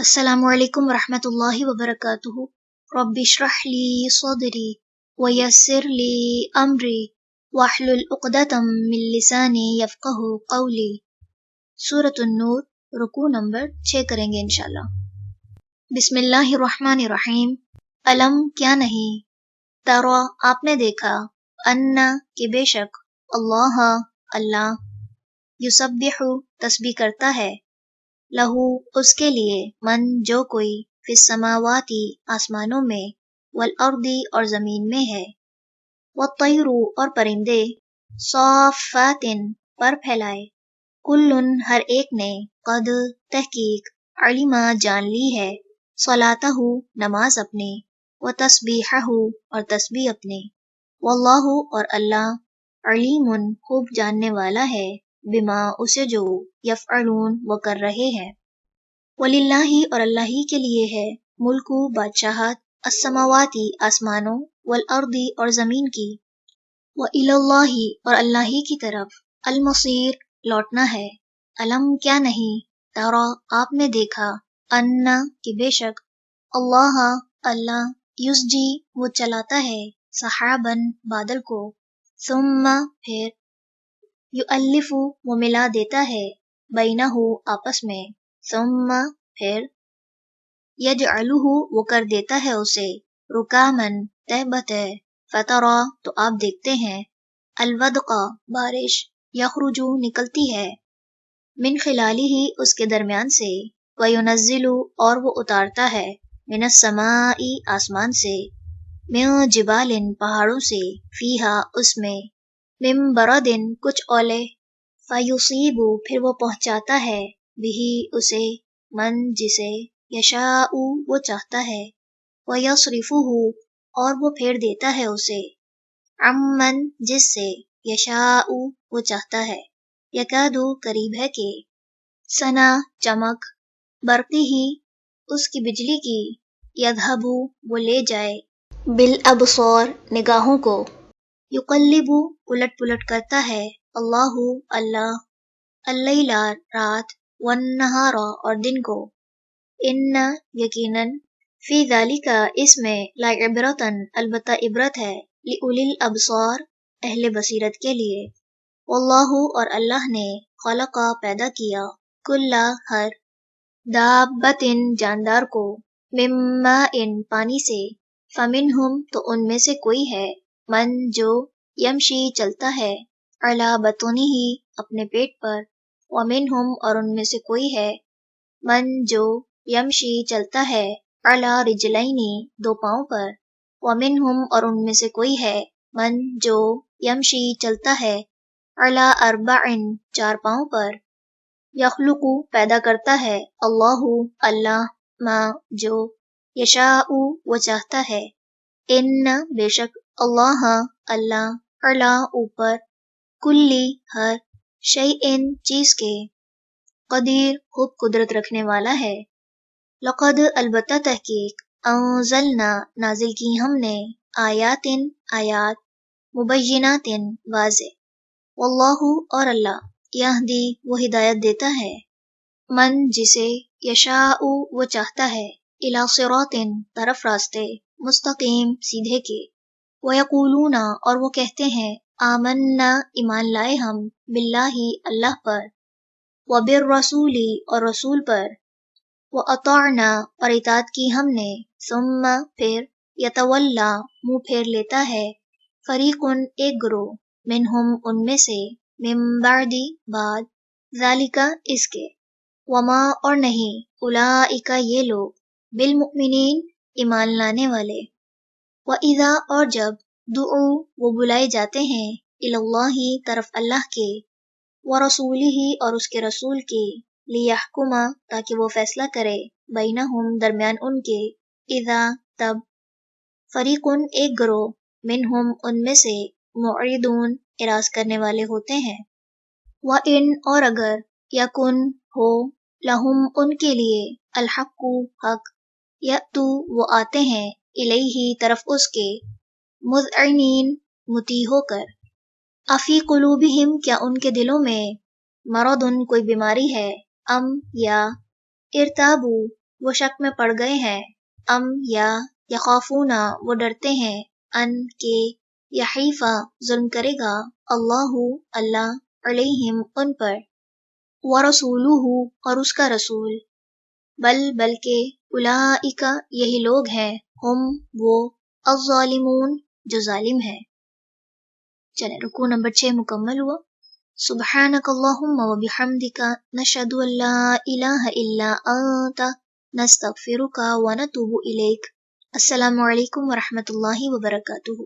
السلام علیکم ورحمۃ اللہ وبرکاتہ۔ رب اشرح لی صدری ویسر لی امری واحلل عقدۃ من لسانی یفقہوا قولی۔ سورۃ النور، رکوع نمبر 6 کریں گے انشاءاللہ۔ بسم اللہ الرحمن الرحیم۔ علم کیا نہیں، ترا آپ نے دیکھا، انا کہ بے شک، اللہ اللہ، یسبح تسبیح کرتا ہے، لہو اس کے لیے، من جو کوئی، فی السماواتی آسمانوں میں، والارضی اور زمین میں ہے، والطیر اور پرندے، صافات پر پھیلائے، کلن ہر ایک نے، قد تحقیق، علما جان لی ہے، صلاتہ نماز اپنی، وتسبیحہ اور تسبیح اپنی، واللہ اور اللہ، علیم خوب جاننے والا ہے، بما اسے جو، یفعلون وہ کر رہے ہیں۔ وَلِلَّهِ اور اللہ ہی کے لیے ہے، ملک بادشاہت، السماواتی آسمانوں، والارض اور زمین کی، وَإِلَى اللَّهِ اور اللہ ہی کی طرف، المصیر لوٹنا ہے۔ علم کیا نہیں، ترا آپ نے دیکھا، انا کہ بے شک، اللہ اللہ، یسجی وہ چلاتا ہے، سحابن بادل کو، ثم پھر، یؤلف وہ ملا دیتا ہے، بینہ آپس میں، ثم پھر، یجعلہ وہ کر دیتا ہے اسے، رکامن تہ بتہ، فترا تو آپ دیکھتے ہیں، الودق بارش، یخرج نکلتی ہے، من خلالہ اس کے درمیان سے، وینزل اور وہ اتارتا ہے، من السماء آسمان سے، من جبال پہاڑوں سے، فیہا اس میں، من برد کچھ اولے، فیصیب پھر وہ پہنچاتا ہے، بہی اسے، من جسے، یشاء وہ چاہتا ہے، ویصرفہ اور وہ پھیر دیتا ہے اسے، عمن جس سے، یشاء وہ چاہتا ہے، یکاد قریب ہے کہ، سنا چمک، برقی ہی اس کی بجلی کی، یذہب وہ لے جائے، بالابصار نگاہوں کو، یقلب الٹ پلٹ کرتا ہے، اللہ اللہ، اللیل رات، والنہار اور دن کو، ان یقیناً، فی ذالک اس میں، لعبرۃ البتہ عبرت ہے، لأولی الابصار اہل بصیرت کے لیے، واللہ اور اللہ نے، خلق پیدا کیا، کل ہر، دابۃ جاندار کو، من ماء پانی سے، فمنہم تو ان میں سے کوئی ہے، من جو، یمشی چلتا ہے، علی بطنہ اپنے پیٹ پر، ومنہم اور ان میں سے کوئی ہے، من جو، یمشی چلتا ہے، علی رجلین دو پاؤں پر، ومنہم اور ان میں سے کوئی ہے، من جو، یمشی چلتا ہے، علی اربع چار پاؤں پر، یخلق پیدا کرتا ہے، اللہ اللہ، ما جو، یشاء وہ چاہتا ہے، ان بے شک، اللہ اللہ، علی اوپر، کلی ہر، شیء چیز کے، قدیر خوب قدرت رکھنے والا ہے۔ لقد البتہ تحقیق، انزلنا نازل کی ہم نے، آیات آیات، مبینات واضح، واللہ اور اللہ، یہدی وہ ہدایت دیتا ہے، من جسے، یشاء وہ چاہتا ہے، الی صراط طرف راستے، مستقیم سیدھے کے، ویقولون اور وہ کہتے ہیں، آمنا ایمان لائے ہم، باللہ اللہ پر، وبالرسول اور رسول پر، واطعنا اور اطاعت کی ہم نے، ثم پھر، یتولا منہ پھیر لیتا ہے، فریق ایک گروہ، منہم ان میں سے، من بعد بعد، ذالک اس کے، وما اور نہیں، اولئک یہ لوگ، بالمؤمنین ایمان لانے والے، وَإِذَا اور جب، دعوا وہ بلائے جاتے ہیں، الی اللہ طرف اللہ کے، ورسولہ اور اس کے رسول کے، لیحکم تاکہ وہ فیصلہ کرے، بینہم درمیان ان کے، اذا تب، فریق ایک گروہ، منہم ان میں سے، معرضون اعراض کرنے والے ہوتے ہیں، وَإِنْ اور اگر، یکن ہو، لہم ان کے لیے، الحق حق، یأتو وہ آتے ہیں، الیہ طرف اس کے، مذعنین مطیع ہو کر، افی قلوبہم کیا ان کے دلوں میں، مرض کوئی بیماری ہے، ام یا، ارتابو وہ شک میں پڑ گئے ہیں، ام یا یخافون وہ ڈرتے ہیں، ان کے یحیفا ظلم کرے گا، اللہ اللہ علیہم ان پر، ورسولہ اور اس کا رسول، بلکہ اولئک یہی لوگ ہیں، ہم وہ الظالمون جو ظالم ہیں۔ چلیں رکوع نمبر 6 مکمل ہوا۔ سبحانک اللہم و بحمدک نشہد ان لا الہ الا انت نستغفرک و نتوب الیک۔ السلام علیکم ورحمۃ اللہ وبرکاتہ۔